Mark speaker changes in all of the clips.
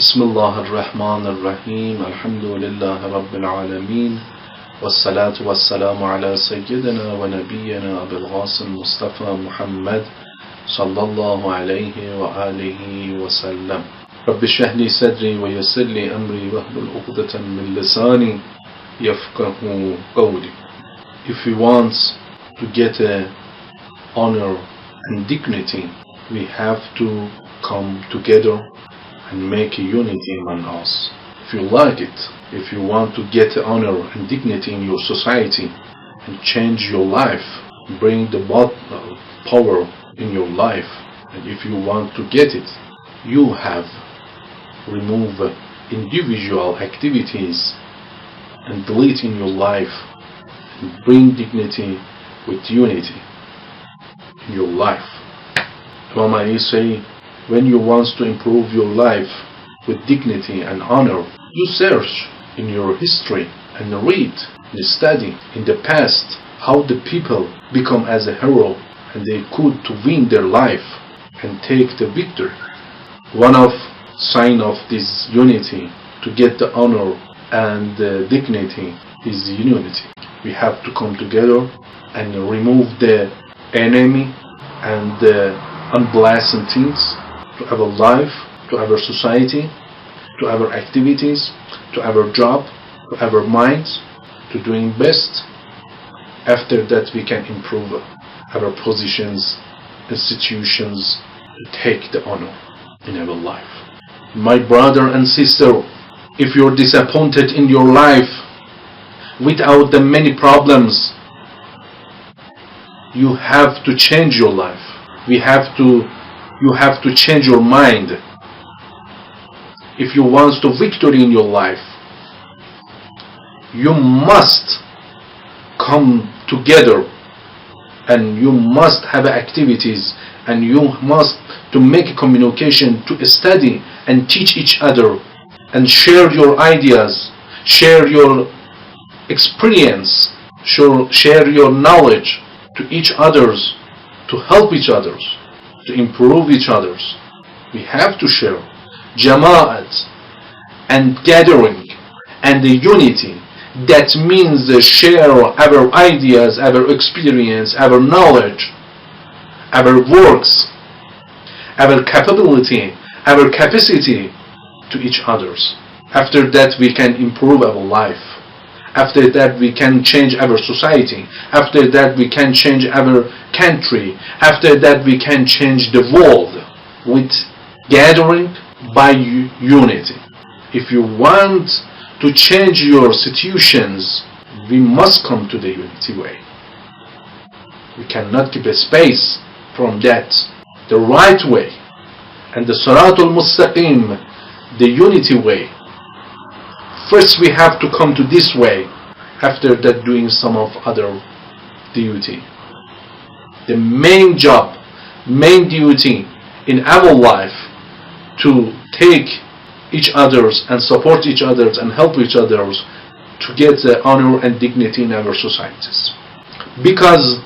Speaker 1: بسم الله الرحمن الرحيم الحمد لله رب العالمين والصلاة والسلام على سيدنا ونبينا أبي القاسم مصطفى محمد صلى الله عليه وآله وسلم رب اشرح لي صدري ويسر لي أمري واحلل عقدة من لساني يفقه قولي. If we want to get honor and dignity, we have to come together and make a unity among us. If you like it, if you want to get honor and dignity in your society and change your life, bring the power in your life, and if you want to get it, you have remove individual activities and delete in your life and bring dignity with unity in your life. Imam Ali say, when you want to improve your life with dignity and honor, you search in your history and read and study in the past how the people become as a hero and they could to win their life and take the victory. One of sign of this unity to get the honor and the dignity is the unity. We have to come together and remove the enemy and the unpleasant things to our life, to our society, to our activities, to our job, to our minds, to doing best. After that we can improve our positions, institutions, to take the honor in our life. My brother and sister, if you're disappointed in your life without the many problems, you have to change your life. You have to change your mind. If you want to victory in your life, you must come together and you must have activities and you must to make communication, to study and teach each other and share your ideas, share your experience, share your knowledge to each others, to help each others, to improve each others. We have to share jama'at and gathering and the unity. That means share our ideas, our experience, our knowledge, our works, our capability, our capacity to each others. After that we can improve our life. After that we can change our society. After that we can change our country. After that we can change the world with gathering by unity. If you want to change your situations, we must come to the unity way. We cannot keep a space from that. The right way and the Siratul Mustaqim, the unity way. First we have to come to this way, after that doing some of other duty. The main job, main duty in our life to take each others and support each others and help each others to get the honor and dignity in our societies. Because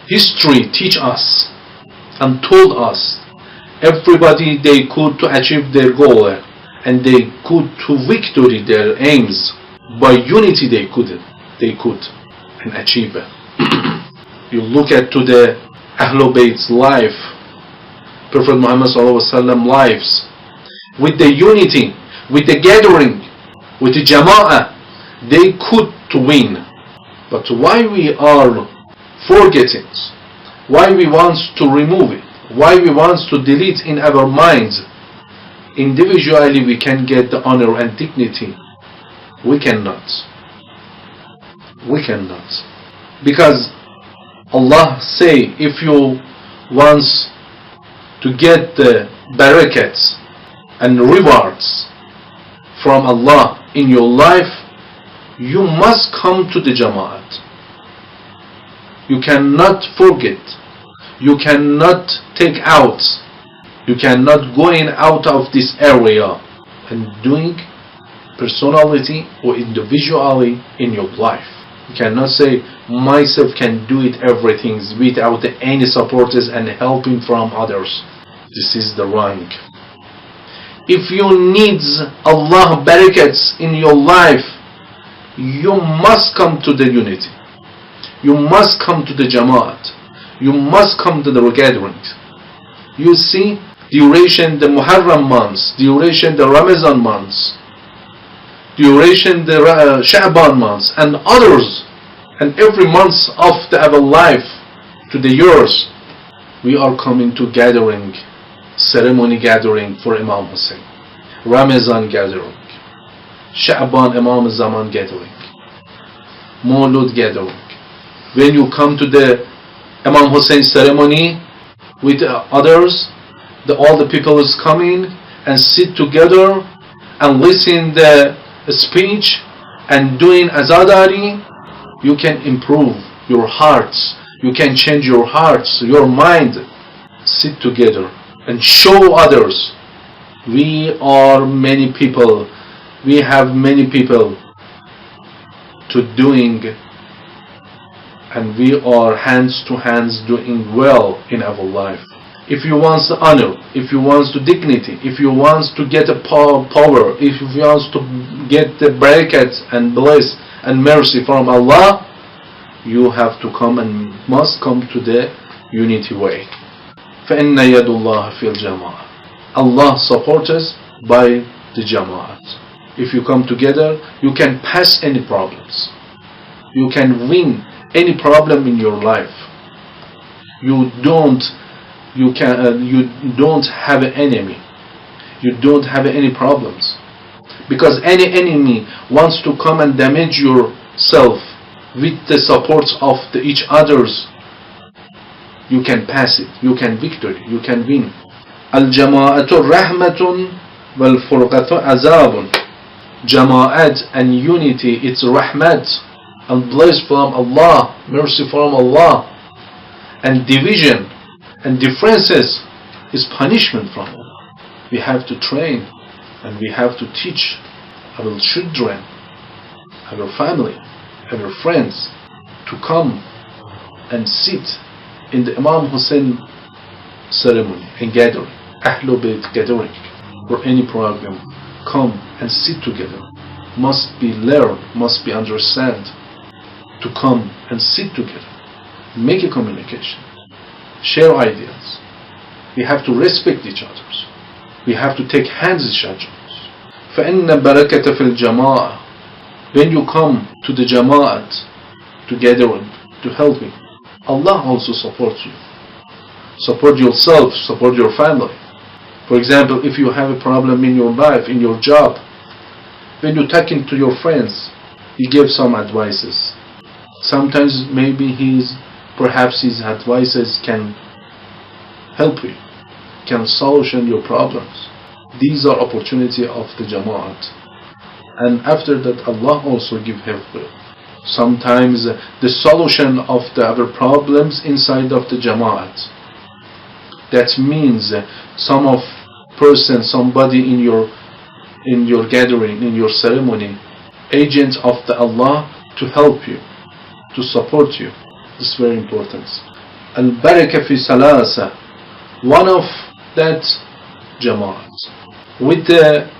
Speaker 1: history teach us and told us everybody they could to achieve their goal and they could to victory their aims by unity they could and achieve it. You look at to the Ahlul Bayt's life, Prophet Muhammad ﷺ lives, with the unity, with the gathering, with the jama'ah, they could to win. But why we are forgetting? Why we want to remove it? Why we want to delete in our minds? Individually we can get the honor and dignity. We cannot. We cannot. Because Allah say, if you want to get the barakats and rewards from Allah in your life, you must come to the jama'at. You cannot forget. You cannot take out. You cannot go in out of this area and doing personality or individually in your life. You cannot say, myself can do it everything without any supporters and helping from others. This is the wrong. If you need Allah barakats in your life, you must come to the unity. You must come to the Jama'at. You must come to the gatherings. You see, duration the Muhharram months, duration the Ramadan months, duration the Sha'ban months, and others, and every month of our life to the years, we are coming to gathering, ceremony gathering for Imam Hussein, Ramadan gathering, Sha'ban Imam Zaman gathering, Mawlud gathering. When you come to the Imam Hussein ceremony with others, all the people is coming and sit together and listen the speech and doing azadari. You can improve your hearts. You can change your hearts, your mind. Sit together and show others. We are many people. We have many people to doing, and we are hands to hands doing well in our life. If you want the honor, if you want the dignity, if you want to get a power, if you want to get the barakat and bliss and mercy from Allah, you have to come and must come to the unity way. فَإِنَّ يَدُ اللَّهِ فِي الْجَمَاعَةِ. Allah supports us by the Jama'at. If you come together, you can pass any problems. You can win any problem in your life. You don't have an enemy. You don't have any problems. Because any enemy wants to come and damage yourself. With the support of each others, you can pass it. You can victory. You can win. Al-jama'atu rahmatun wal-furqatu azabun. Jama'at and unity, it's rahmat and bliss from Allah, mercy from Allah. And division and differences is punishment from Allah. We have to train and we have to teach our children, our family, our friends to come and sit in the Imam Hussein ceremony and gathering, Ahlul Bayt gathering, or any program. Come and sit together. Must be learned, must be understand. To come and sit together, make a communication, share ideas. We have to respect each other. We have to take hands with each other. فَإِنَّ بَرَكَةَ فِي الْجَمَاعَةِ. When you come to the Jama'at, together to help me, Allah also supports you. Support yourself, support your family. For example, if you have a problem in your life, in your job, when you're talking to your friends, you give some advices. Sometimes maybe perhaps his advices can help you, can solution your problems. These are opportunity of the Jama'at. And after that, Allah also give help. Sometimes the solution of our problems inside of the Jama'at. That means somebody in your gathering, in your ceremony, agent of the Allah to help you, to support you. This is very important. Al-Barakah fi Salasa. One of that Jama'at. With the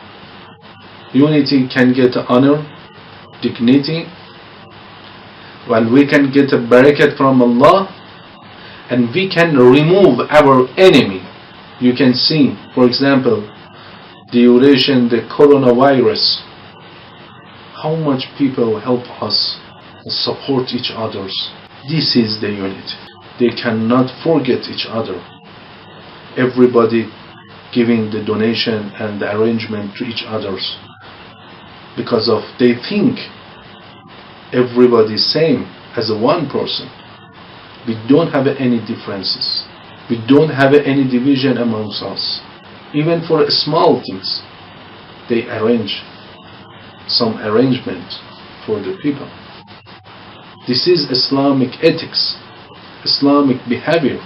Speaker 1: unity can get honor, dignity, while we can get a barakat from Allah, and we can remove our enemy. You can see, for example, duration the coronavirus, how much people help us and support each others. This is the unity. They cannot forget each other. Everybody giving the donation and the arrangement to each others, because of they think everybody same as a one person. We don't have any differences. We don't have any division amongst us. Even for small things, they arrange some arrangement for the people. This is Islamic ethics, Islamic behavior.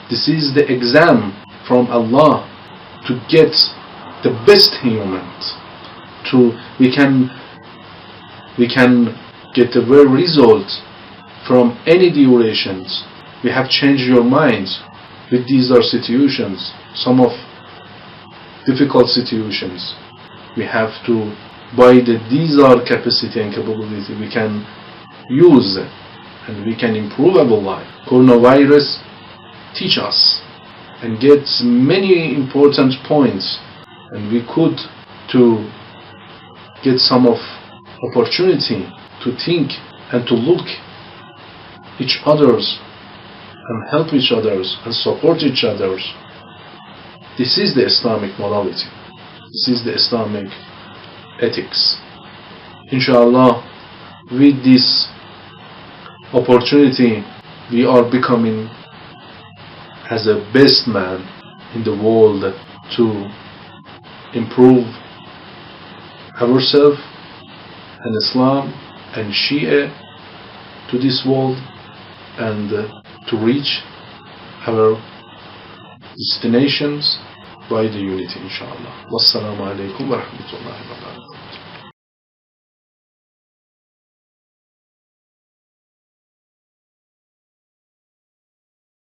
Speaker 1: This is the exam from Allah to get the best humans. We can get the very result from any durations. We have changed your minds with these are situations. Some of difficult situations, we have to, by these are capacity and capability we can use and we can improve our life. Coronavirus teach us and gets many important points, and we could to get some of opportunity to think and to look each others and help each others and support each others. This is the Islamic morality. This is the Islamic ethics. Inshallah, with this opportunity, we are becoming as a best man in the world to improve ourselves and Islam and Shia to this world and to reach our destinations by the unity, inshallah. Wassalamu alaikum wa rahmatullahi wa barakatuh.